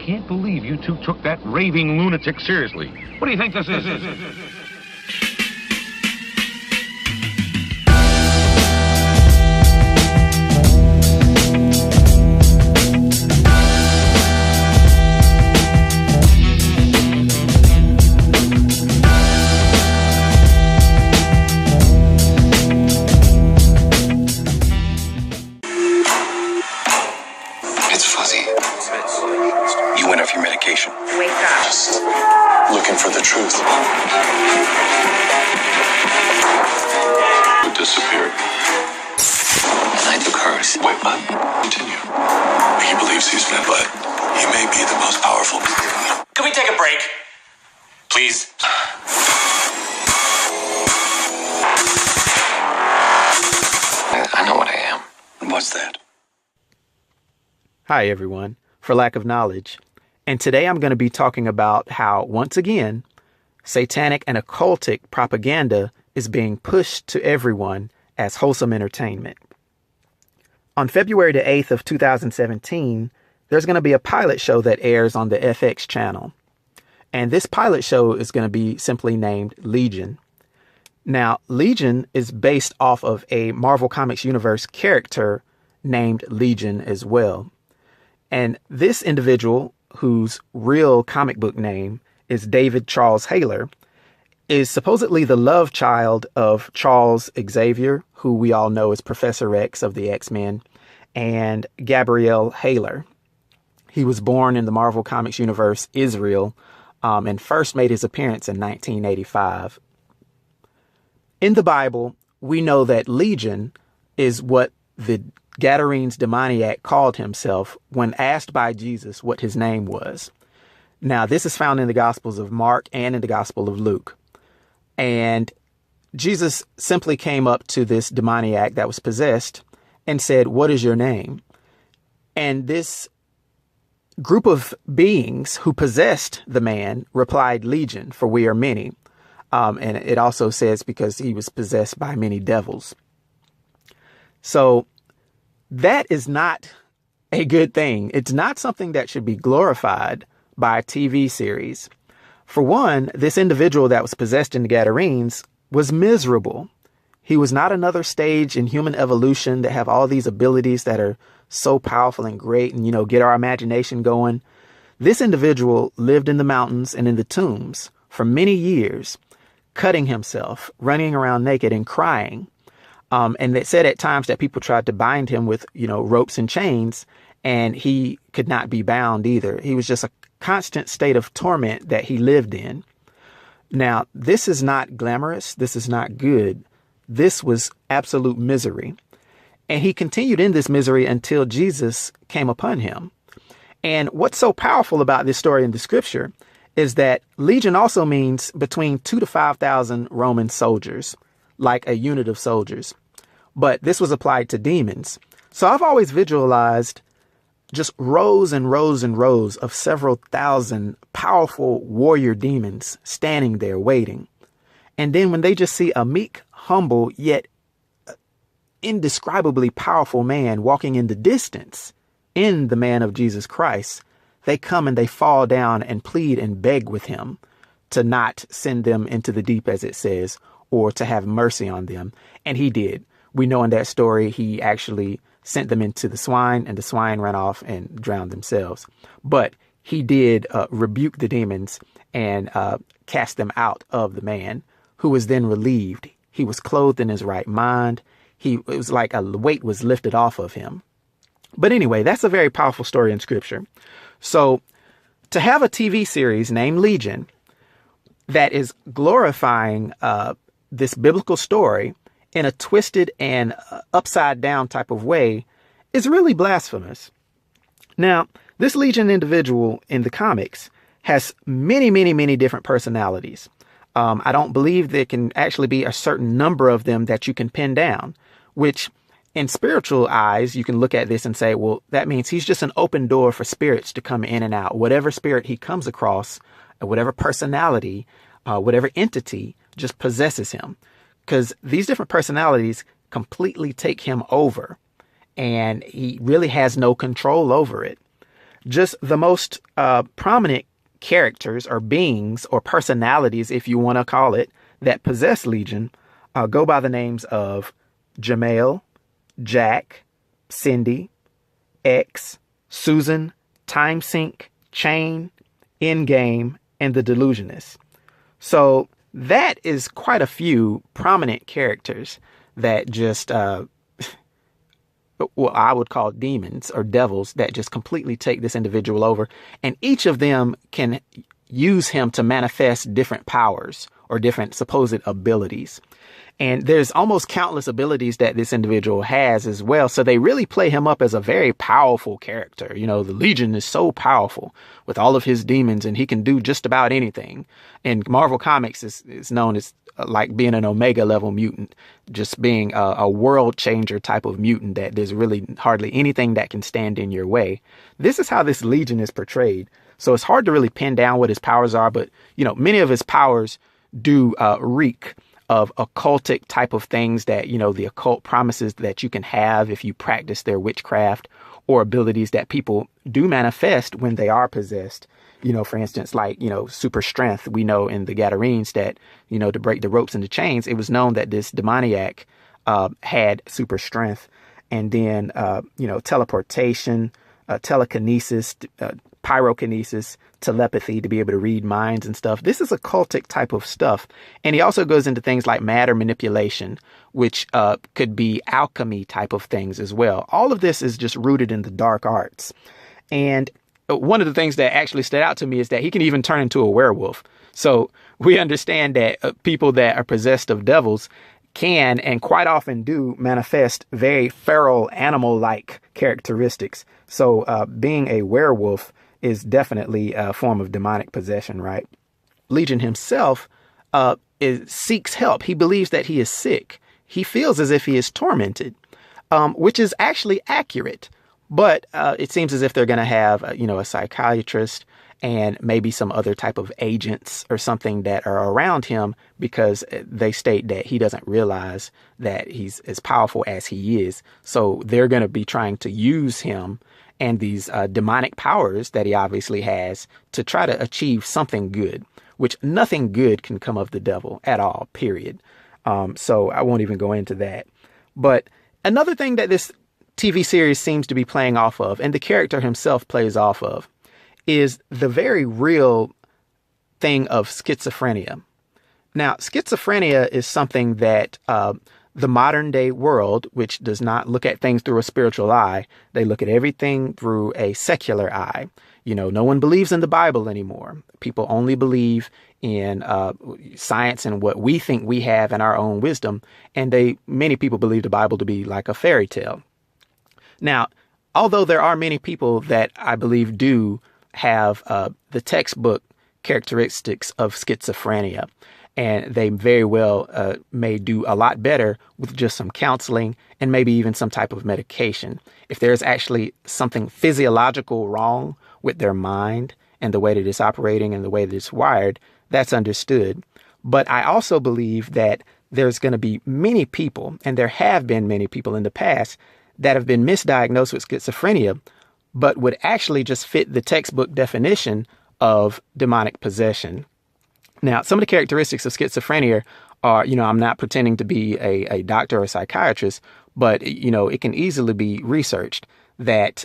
can't believe you two took that raving lunatic seriously. What do you think this is? It's fuzzy. You went off your medication. Wake up. Just looking for the truth. It disappeared. And I took hers. Wait, what? Continue. He believes he's been, but he may be the most powerful. Can we take a break? Please. I know what I am. What's that? Hi, everyone, for lack of knowledge. And today I'm going to be talking about how, once again, satanic and occultic propaganda is being pushed to everyone as wholesome entertainment. On February the 8th of 2017, there's going to be a pilot show that airs on the FX channel. And this pilot show is going to be simply named Legion. Now, Legion is based off of a Marvel Comics Universe character named Legion as well. And this individual, whose real comic book name is David Charles Hayler, is supposedly the love child of Charles Xavier, who we all know as Professor X of the X-Men, and Gabrielle Hayler. He was born in the Marvel Comics Universe, Israel, and first made his appearance in 1985. In the Bible, we know that Legion is what the Gadarenes demoniac called himself when asked by Jesus what his name was. Now, this is found in the Gospels of Mark and in the Gospel of Luke. And Jesus simply came up to this demoniac that was possessed and said, "What is your name?" And this group of beings who possessed the man replied, "Legion, for we are many." And it also says because he was possessed by many devils. So that is not a good thing. It's not something that should be glorified by a TV series. For one, this individual that was possessed in the Gadarenes was miserable. He was not another stage in human evolution that have all these abilities that are so powerful and great and, get our imagination going. This individual lived in the mountains and in the tombs for many years, cutting himself, running around naked and crying. And it said at times that people tried to bind him with, ropes and chains, and he could not be bound either. He was just a constant state of torment that he lived in. Now, this is not glamorous. This is not good. This was absolute misery. And he continued in this misery until Jesus came upon him. And what's so powerful about this story in the scripture is that legion also means between 2,000 to 5,000 Roman soldiers, like a unit of soldiers. But this was applied to demons. So I've always visualized just rows and rows and rows of several thousand powerful warrior demons standing there waiting. And then when they just see a meek, humble, yet indescribably powerful man walking in the distance, in the man of Jesus Christ, they come and they fall down and plead and beg with him to not send them into the deep, as it says, or to have mercy on them. And he did. We know in that story, he actually sent them into the swine, and the swine ran off and drowned themselves. But he did rebuke the demons and cast them out of the man, who was then relieved. He was clothed in his right mind. It was like a weight was lifted off of him. But anyway, that's a very powerful story in scripture. So to have a TV series named Legion that is glorifying this biblical story in a twisted and upside down type of way is really blasphemous. Now, this Legion individual in the comics has many, many, many different personalities. I don't believe there can actually be a certain number of them that you can pin down, which in spiritual eyes, you can look at this and say, well, that means he's just an open door for spirits to come in and out. Whatever spirit he comes across, whatever personality, whatever entity just possesses him. Because these different personalities completely take him over, and he really has no control over it. just the most prominent characters or beings or personalities, if you want to call it, that possess Legion go by the names of Jamail, Jack, Cindy, X, Susan, Timesync, Chain, Endgame, and the Delusionist. So that is quite a few prominent characters that just, well, I would call demons or devils that just completely take this individual over. And each of them can use him to manifest different powers or different supposed abilities. And there's almost countless abilities that this individual has as well. So they really play him up as a very powerful character. You know, the Legion is so powerful with all of his demons, and he can do just about anything. And Marvel Comics is known as like being an Omega level mutant, just being a world changer type of mutant that there's really hardly anything that can stand in your way. This is how this Legion is portrayed. So it's hard to really pin down what his powers are, but, you know, many of his powers do reek of occultic type of things that, you know, the occult promises that you can have if you practice their witchcraft, or abilities that people do manifest when they are possessed. You know, for instance, like, you know, super strength. We know in the Gadarenes that, you know, to break the ropes and the chains, it was known that this demoniac had super strength. And then, you know, teleportation, telekinesis, pyrokinesis, telepathy, to be able to read minds and stuff. This is occultic type of stuff. And he also goes into things like matter manipulation, which could be alchemy type of things as well. All of this is just rooted in the dark arts. And one of the things that actually stood out to me is that he can even turn into a werewolf. So we understand that people that are possessed of devils can and quite often do manifest very feral animal-like characteristics. So being a werewolf is definitely a form of demonic possession, right? Legion himself seeks help. He believes that he is sick. He feels as if he is tormented, which is actually accurate. But it seems as if they're going to have, you know, a psychiatrist and maybe some other type of agents or something that are around him, because they state that he doesn't realize that he's as powerful as he is. So they're going to be trying to use him and these demonic powers that he obviously has to try to achieve something good, which nothing good can come of the devil at all, period. So I won't even go into that. But another thing that this TV series seems to be playing off of, and the character himself plays off of, is the very real thing of schizophrenia. Now, schizophrenia is something that the modern day world, which does not look at things through a spiritual eye, they look at everything through a secular eye. You know, no one believes in the Bible anymore. People only believe in science and what we think we have in our own wisdom. And many people believe the Bible to be like a fairy tale. Now, although there are many people that I believe do have the textbook characteristics of schizophrenia, and they very well may do a lot better with just some counseling and maybe even some type of medication. If there's actually something physiological wrong with their mind and the way that it's operating and the way that it's wired, that's understood. But I also believe that there's going to be many people, and there have been many people in the past, that have been misdiagnosed with schizophrenia, but would actually just fit the textbook definition of demonic possession. Now, some of the characteristics of schizophrenia are, you know, I'm not pretending to be a doctor or a psychiatrist, but, you know, it can easily be researched that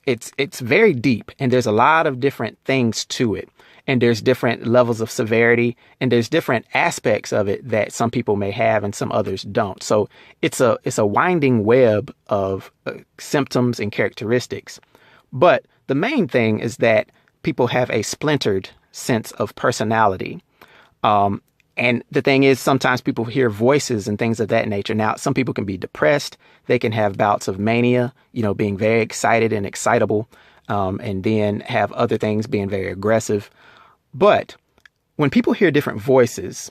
it's very deep, and there's a lot of different things to it. And there's different levels of severity, and there's different aspects of it that some people may have and some others don't. So it's a winding web of symptoms and characteristics. But the main thing is that people have a splintered sense of personality. And the thing is, sometimes people hear voices and things of that nature. Now, some people can be depressed. They can have bouts of mania, you know, being very excited and excitable, and then have other things being very aggressive. But when people hear different voices,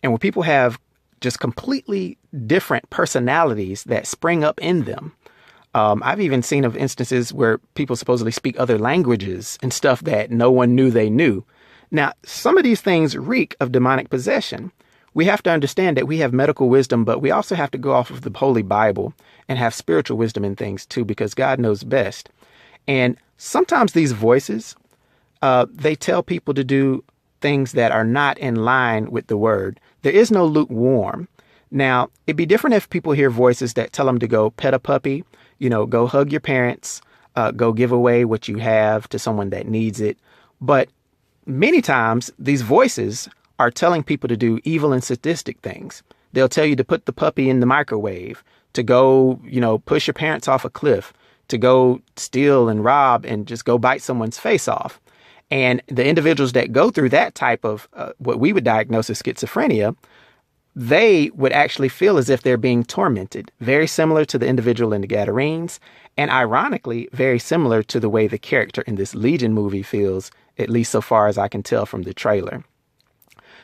and when people have just completely different personalities that spring up in them, I've even seen of instances where people supposedly speak other languages and stuff that no one knew they knew. Now, some of these things reek of demonic possession. We have to understand that we have medical wisdom, but we also have to go off of the Holy Bible and have spiritual wisdom in things too, because God knows best. And sometimes these voices, they tell people to do things that are not in line with the word. There is no lukewarm. Now, it'd be different if people hear voices that tell them to go pet a puppy, go hug your parents, go give away what you have to someone that needs it. But many times these voices are telling people to do evil and sadistic things. They'll tell you to put the puppy in the microwave, to go, push your parents off a cliff, to go steal and rob and just go bite someone's face off. And the individuals that go through that type of what we would diagnose as schizophrenia, they would actually feel as if they're being tormented, very similar to the individual in the Gadarenes, and ironically, very similar to the way the character in this Legion movie feels, at least so far as I can tell from the trailer.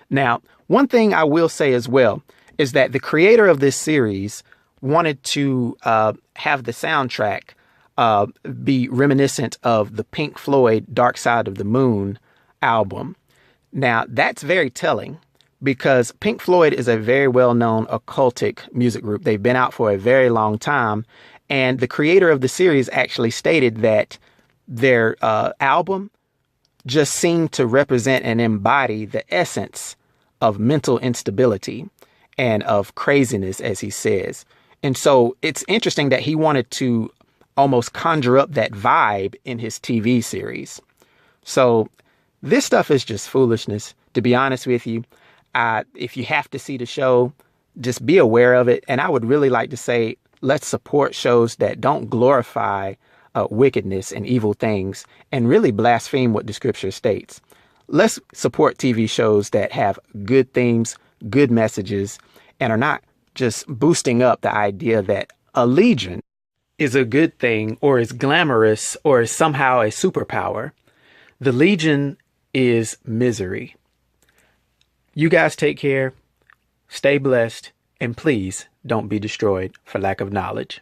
Now, one thing I will say as well is that the creator of this series wanted to have the soundtrack be reminiscent of the Pink Floyd Dark Side of the Moon album. Now, that's very telling because Pink Floyd is a very well-known occultic music group. They've been out for a very long time. And the creator of the series actually stated that their album just seemed to represent and embody the essence of mental instability and of craziness, as he says. And so it's interesting that he wanted to almost conjure up that vibe in his TV series. So this stuff is just foolishness, to be honest with you. If you have to see the show, just be aware of it. And I would really like to say, let's support shows that don't glorify wickedness and evil things and really blaspheme what the scripture states. Let's support TV shows that have good themes, good messages, and are not just boosting up the idea that a legion is a good thing or is glamorous or is somehow a superpower. The Legion is misery. You guys take care, stay blessed, and please don't be destroyed for lack of knowledge.